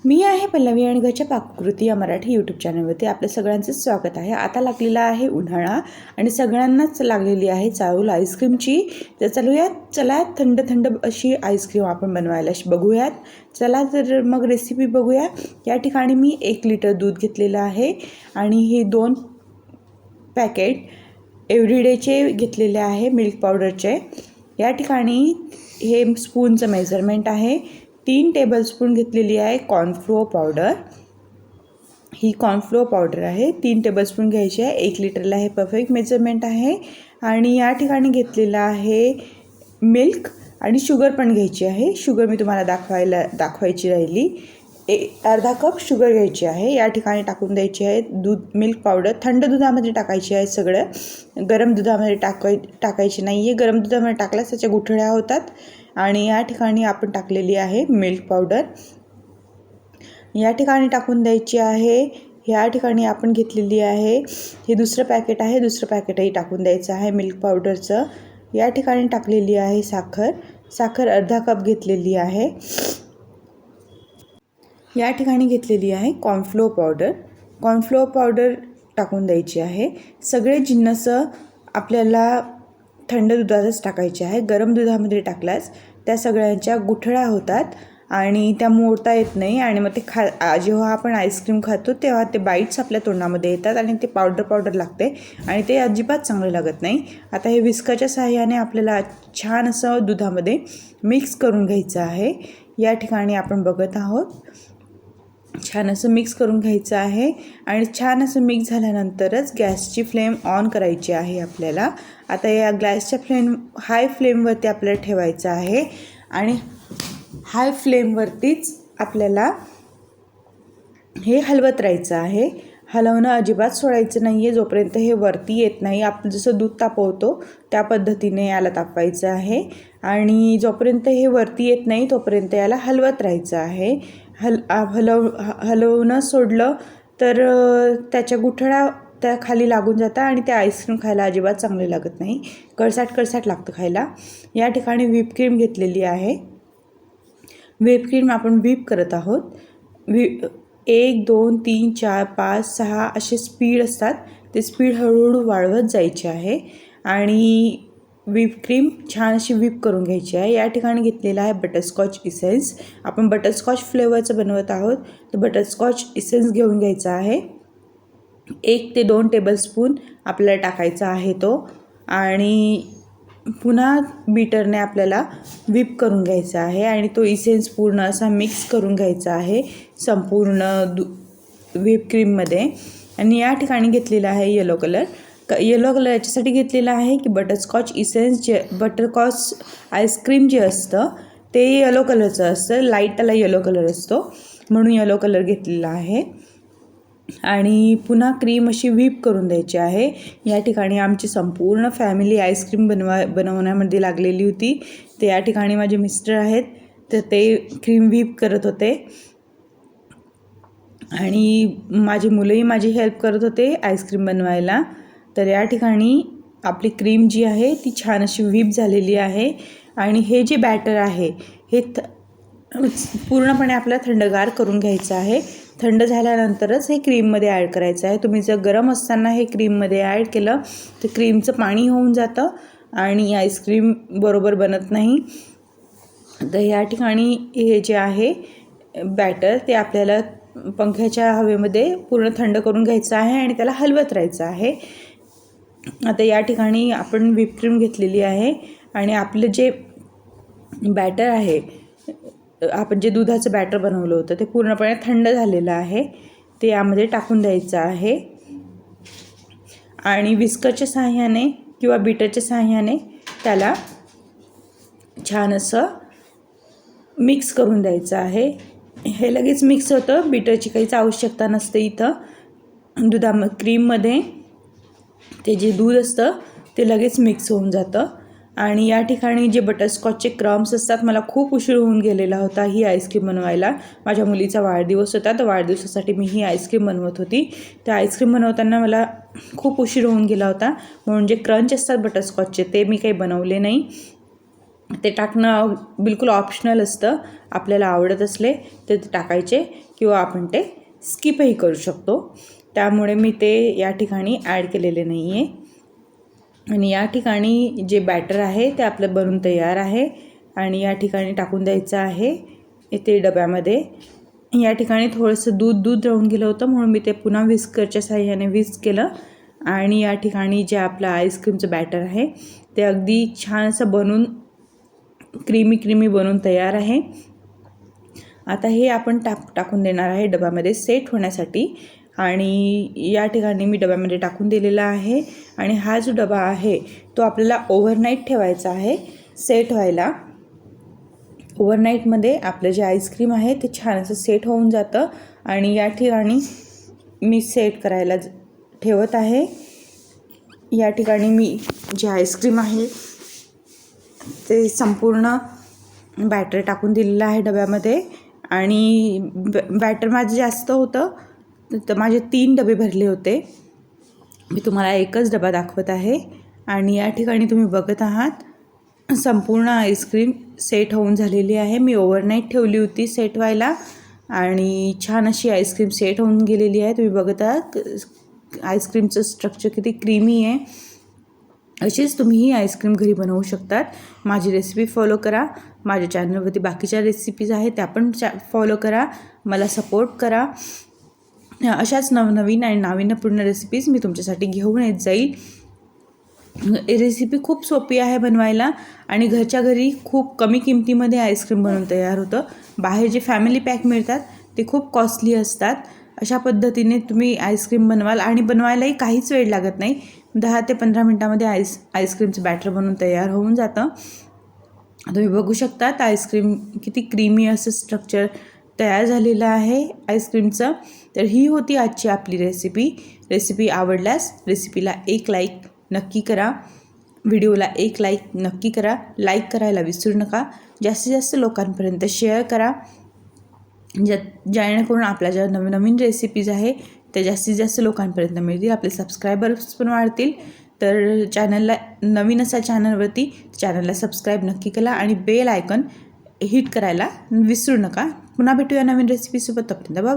मी आहे पल्लवी आणि घरच्या पाककृती या मराठी यूट्यूब चॅनलवरती आपल्या सगळ्यांचं स्वागत आहे। आता लागलेला आहे उन्हाळा आणि सगळ्यांनाच लागलेली आहे चाहूल आईस्क्रीमची। तर चला थंड थंड अशी आईस्क्रीम आपण बनवायला बघूयात। चला तर मग रेसिपी बघूया। या ठिकाणी मी 1 लिटर दूध घेतलेलं आहे आणि हे 2 पॅकेट एव्हरीडेचे घेतलेले आहे मिल्क पावडरचे। या ठिकाणी हे स्पूनचं मेजरमेंट आहे। 3 टेबलस्पून घेतलेली आहे कॉर्नफ्लोअर पावडर। ही कॉर्नफ्लोअर पावडर आहे 3 टेबलस्पून घ्यायची आहे। 1 लिटरला हे परफेक्ट मेजरमेंट आहे। आणि या ठिकाणी घेतलेला आहे मिल्क आणि शुगर पण घ्यायची आहे। शुगर मी तुम्हाला दाखवायची राहिली। अर्धा कप शुगर घ्यायची आहे। या ठिकाणी टाकून द्यायची आहे दूध मिल्क पावडर। थंड दुधामध्ये टाकायची आहे सगळं, गरम दुधामध्ये टाकायची नाही आहे। गरम दुधामध्ये टाकल्यास त्याच्या गुठळ्या होतात। आणि या ठिकाणी आपण टाकलेली आहे मिल्क पावडर, या ठिकाणी टाकून द्यायची आहे। या ठिकाणी आपण घेतलेली आहे हे दुसरं पॅकेट आहे, दुसरं पॅकेटही टाकून द्यायचं आहे मिल्क पावडरचं। या ठिकाणी टाकलेली आहे साखर अर्धा कप घेतलेली आहे। या ठिकाणी घेतलेली आहे कॉर्नफ्लोअर पावडर टाकून द्यायची आहे। सगळे जिन्नस आपल्याला थंड दुधातच टाकायचे आहे। गरम दुधामध्ये टाकल्यास त्या सगळ्यांच्या गुठळ्या होतात आणि त्या मोडता येत नाही आणि मग ते जेव्हा आपण आईस्क्रीम खातो तेव्हा ते बाईट्स आपल्या तोंडामध्ये येतात आणि ते पावडर लागते आणि ते अजिबात चांगलं लागत नाही। आता हे विस्काच्या सहाय्याने आपल्याला छान असं दुधामध्ये मिक्स करून घ्यायचं आहे। या ठिकाणी आपण बघत आहोत छान असं मिक्स करून घ्यायचं आहे आणि छान असं मिक्स झाल्यानंतरच गॅसची फ्लेम ऑन करायची आहे आपल्याला। आता या गॅसच्या हाय फ्लेमवरती आपल्याला ठेवायचं आहे आणि हाय फ्लेमवरतीच आपल्याला हे हलवत राहायचं आहे। हलवणं अजिबात सोडायचं नाही आहे जोपर्यंत हे वरती येत नाही। आपण जसं दूध तापवतो त्या पद्धतीने याला तापवायचं आहे आणि जोपर्यंत हे वरती येत नाही तोपर्यंत याला हलवत राहायचं आहे। हलवणं सोडलं तर त्याच्या गुठळ्या त्या खाली लागून जातात आणि ते आईस्क्रीम खायला अजिबात चांगले लागत नाही, कळसाट लागतं खायला। या ठिकाणी व्हिप क्रीम घेतलेली आहे। व्हिप क्रीम आपण व्हिप करत आहोत। 1 2 3 4 5 6 असे स्पीड असतात, ते स्पीड हळूहळू वाढवत जायचे आहे आणि व्हिप क्रीम छान अशी व्हिप करून घ्यायची आहे। या ठिकाणी घेतलेला आहे बटरस्कॉच इसेन्स। आपण बटरस्कॉच फ्लेवरचं बनवत आहोत, तर बटरस्कॉच इसेन्स घेऊन घ्यायचा आहे। 1 ते 2 टेबलस्पून आपल्याला टाकायचा आहे तो आणि पुन्हा बीटरने आपल्याला व्हिप करून घ्यायचा आहे आणि तो इसेन्स पूर्ण असा मिक्स करून घ्यायचा आहे संपूर्ण व्हिप क्रीममध्ये। आणि या ठिकाणी घेतलेला आहे येलो कलर याच्यासाठी घेतलेला आहे की बटरस्कॉच इसेन्स बटरस्कॉच आईस्क्रीम जे असतं ते येलो कलरचं असतं, लाईट त्याला येलो कलर असतो म्हणून येलो कलर घेतलेला आहे। आणि पुन्हा क्रीम अशी व्हिप करून द्यायची आहे। या ठिकाणी आमची संपूर्ण फॅमिली आईस्क्रीम बनवण्यामध्ये लागलेली होती। ते या ठिकाणी माझे मिस्टर आहेत, तर ते क्रीम व्हिप करत होते आणि माझी मुलंही माझी हेल्प करत होते आईस्क्रीम बनवायला। तर या ठिकाणी आपली क्रीम जी आहे ती छान अशी व्हिप झालेली आहे आणि हे जे बॅटर आहे हे पूर्णपणे आपल्याला थंडगार करून घ्यायचं आहे। थंड झाल्यानंतरच हे क्रीममध्ये ॲड करायचं आहे। तुम्ही जर गरम असताना हे क्रीममध्ये ॲड केलं तर क्रीमचं पाणी होऊन जातं आणि आईस्क्रीम बरोबर बनत नाही। तर या ठिकाणी हे जे आहे बॅटर ते आपल्याला पंख्याच्या हवेमध्ये पूर्ण थंड करून घ्यायचं आहे आणि त्याला हलवत राहायचं आहे। आता या ठिकाणी आपण व्हिप क्रीम घेतलेली आहे आणि आपलं जे बॅटर आहे, आपण जे दुधाचं बॅटर बनवलं होतं ते पूर्णपणे थंड झालेलं आहे, ते यामध्ये टाकून द्यायचं आहे आणि विस्करच्या सहाय्याने किंवा बीटरच्या सहाय्याने त्याला छान असं मिक्स करून द्यायचं आहे। हे लगेच मिक्स होतं, बीटरची काहीच आवश्यकता नसते इथं। क्रीममध्ये ते जे दूध असतं ते लगेच मिक्स होऊन जातं। आणि या ठिकाणी जे बटरस्कॉचचे क्रम्स असतात, मला खूप उशीर होऊन गेलेला होता ही आईस्क्रीम बनवायला। माझ्या मुलीचा वाढदिवस होता, तर वाढदिवसासाठी मी ही आईस्क्रीम बनवत होती। त्या आईस्क्रीम बनवताना मला खूप उशीर होऊन गेला होता म्हणून जे क्रंच असतात बटरस्कॉचचे ते मी काही बनवले नाही ते टाकणं बिलकुल ऑप्शनल असतं. आपल्याला आवडत असले तर ते टाकायचे किंवा आपण ते स्किपही करू शकतो. त्यामुळे मी ते या ठिकाणी ॲड केलेले नाही आहे. आणि या ठिकाणी जे बॅटर आहे ते आपलं बनून तयार आहे आणि या ठिकाणी टाकून द्यायचं आहे इथे डब्यामध्ये. या ठिकाणी थोडंसं दूध राहून गेलं होतं म्हणून मी ते पुन्हा व्हिस्करच्या साहाय्याने व्हिस्क केलं आणि या ठिकाणी जे आपलं आईस्क्रीमचं बॅटर आहे ते अगदी छान असं बनून क्रीमी बनून तयार आहे. आता हे आपण टाकून देणार आहे डब्यामध्ये सेट होण्यासाठी आणि या ठिकाणी मी डब्यामध्ये टाकून दिलेला आहे. आणि हा जो डबा आहे तो आपल्याला ओव्हरनाईट ठेवायचा आहे सेट व्हायला. ओव्हरनाईटमध्ये आपलं जे आईस्क्रीम आहे ते छान असं सेट होऊन जातं. आणि या ठिकाणी मी सेट करायला ठेवत आहे. या ठिकाणी मी जे आईस्क्रीम आहे ते संपूर्ण बॅटर टाकून दिलेलं आहे डब्यामध्ये. आणि बॅटर माझं जास्त होतं तर माझे 3 डबे भरले होते. मी तुम्हाला एकच डबा दाखवत आहे. आणि या ठिकाणी तुम्ही बघत आहात संपूर्ण आईस्क्रीम सेट होऊन झालेली आहे. मी ओव्हरनाईट ठेवली होती सेट व्हायला आणि छान अशी आईस्क्रीम सेट होऊन गेलेली आहे. तुम्ही बघत आहात आईस्क्रीमचं स्ट्रक्चर किती क्रीमी आहे. अशीच तुम्हीही आईस्क्रीम घरी बनवू शकतात. माझी रेसिपी फॉलो करा. माझ्या चॅनलवरती बाकीच्या रेसिपीज आहेत त्या पण फॉलो करा. मला सपोर्ट करा. अशाच नवनवीन आणि नाविन्यपूर्ण रेसिपीज मी तुमच्यासाठी घेऊन येत जाईल. रेसिपी खूप सोपी आहे बनवायला आणि घरच्या घरी खूप कमी किमतीमध्ये आईस्क्रीम बनवून तयार होतं. बाहेर जे फॅमिली पॅक मिळतात ते खूप कॉस्टली असतात. अशा पद्धतीने तुम्ही आईस्क्रीम बनवाल आणि बनवायलाही काहीच वेळ लागत नाही. 10 ते 15 मिनटामध्ये आईस्क्रीमचं बॅटर बनवून तयार होऊन जातं. तुम्ही बघू शकतात आईस्क्रीम किती क्रीमी असं स्ट्रक्चर तयार झालेलं आहे आईस्क्रीमचं. तर ही होती आजची आपली रेसिपी आवडल्यास रेसिपीला एक लाईक नक्की करा. व्हिडिओला एक लाईक नक्की करा. लाईक करायला विसरू नका. जास्तीत जास्त लोकांपर्यंत शेअर करा जेणेकरून आपल्या ज्या नवीन रेसिपीज आहे त्या जास्तीत जास्त लोकांपर्यंत मिळतील. आपले सबस्क्रायबर्स पण वाढतील. तर चॅनलला नवीन असा चॅनलला सबस्क्राईब नक्की करा आणि बेल आयकॉन हिट करायला विसरू नका. पुन्हा भेटूया नवीन रेसिपीसोबत. तोपर्यंत बाय.